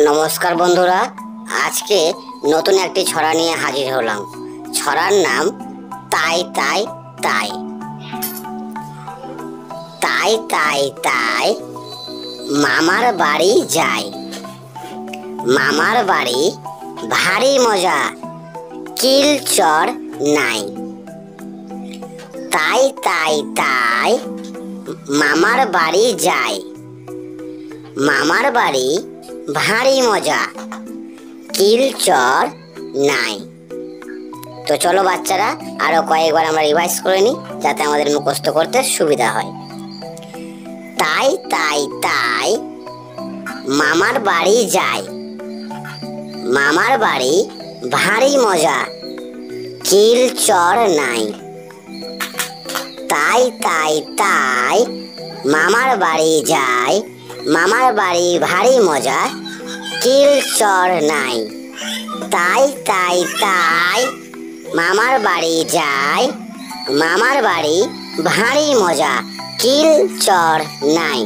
নমস্কার বন্ধুরা, আজকে নতুন একটি ছড়া নিয়ে হাজির হলাম। ছড়ার নাম তাই তাই তাই। তাই তাই তাই মামার বাড়ি যাই, মামার বাড়ি ভারী মজা, কিল চর নাই। তাই তাই তাই মামার বাড়ি যাই, মামার বাড়ি ভারী মজা, কিল চর নাই। তো চলো বাচ্চারা, আরো কয়েকবার আমরা রিভাইজ করে নিই যাতে আমাদের মুখস্থ করতে সুবিধা হয়। তাই তাই তাই মামার বাড়ি যাই, মামার বাড়ি ভারী মজা, কিল চর নাই। তাই তাই তাই মামার বাড়ি যাই, মামার বাড়ি ভারী মজা, কিল চর নাই। তাই তাই তাই মামার বাড়ি যাই, মামার বাড়ি ভারী মজা, কিল চর নাই।